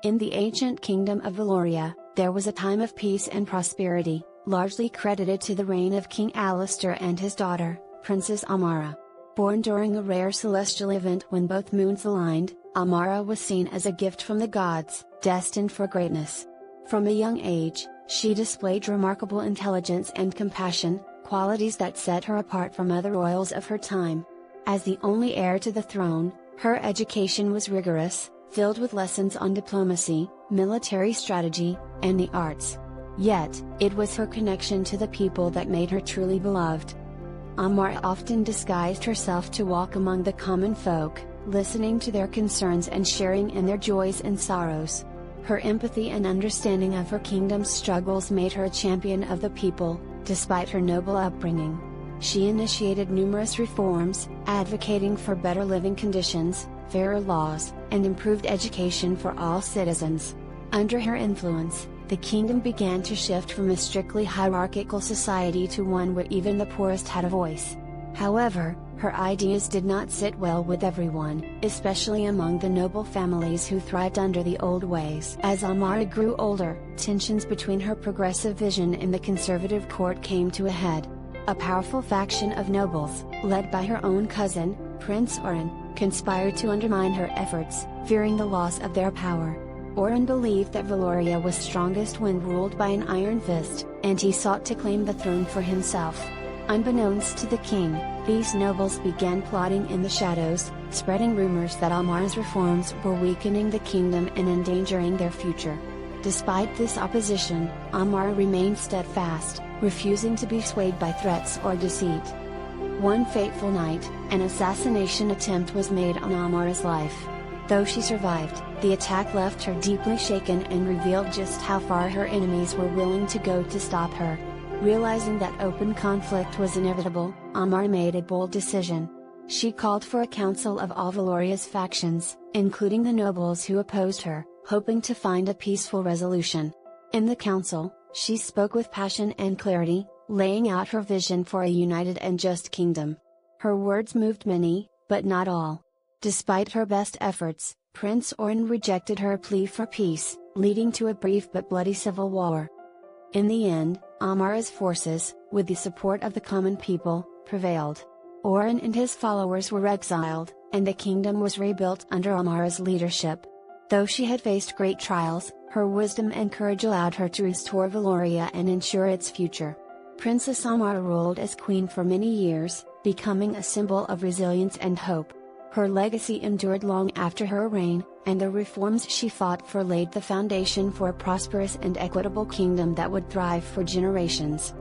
In the ancient kingdom of Valoria, there was a time of peace and prosperity, largely credited to the reign of King Alistair and his daughter, Princess Ammara. Born during a rare celestial event when both moons aligned, Ammara was seen as a gift from the gods, destined for greatness. From a young age, she displayed remarkable intelligence and compassion, qualities that set her apart from other royals of her time. As the only heir to the throne, her education was rigorous, filled with lessons on diplomacy, military strategy, and the arts. Yet, it was her connection to the people that made her truly beloved. Ammara often disguised herself to walk among the common folk, listening to their concerns and sharing in their joys and sorrows. Her empathy and understanding of her kingdom's struggles made her a champion of the people, despite her noble upbringing. She initiated numerous reforms, advocating for better living conditions, fairer laws, and improved education for all citizens. Under her influence, the kingdom began to shift from a strictly hierarchical society to one where even the poorest had a voice. However, her ideas did not sit well with everyone, especially among the noble families who thrived under the old ways. As Ammara grew older, tensions between her progressive vision and the conservative court came to a head. A powerful faction of nobles, led by her own cousin, Prince Oren, conspired to undermine her efforts, fearing the loss of their power. Oren believed that Valoria was strongest when ruled by an iron fist, and he sought to claim the throne for himself. Unbeknownst to the king, these nobles began plotting in the shadows, spreading rumors that Ammara's reforms were weakening the kingdom and endangering their future. Despite this opposition, Ammara remained steadfast, refusing to be swayed by threats or deceit. One fateful night, an assassination attempt was made on Ammara's life. Though she survived, the attack left her deeply shaken and revealed just how far her enemies were willing to go to stop her. Realizing that open conflict was inevitable, Ammara made a bold decision. She called for a council of all Valoria's factions, including the nobles who opposed her, hoping to find a peaceful resolution. In the council, she spoke with passion and clarity, laying out her vision for a united and just kingdom. Her words moved many, but not all. Despite her best efforts, Prince Oren rejected her plea for peace, leading to a brief but bloody civil war. In the end, Ammara's forces, with the support of the common people, prevailed. Oren and his followers were exiled, and the kingdom was rebuilt under Ammara's leadership. Though she had faced great trials, her wisdom and courage allowed her to restore Valoria and ensure its future. Princess Ammara ruled as queen for many years, becoming a symbol of resilience and hope. Her legacy endured long after her reign, and the reforms she fought for laid the foundation for a prosperous and equitable kingdom that would thrive for generations.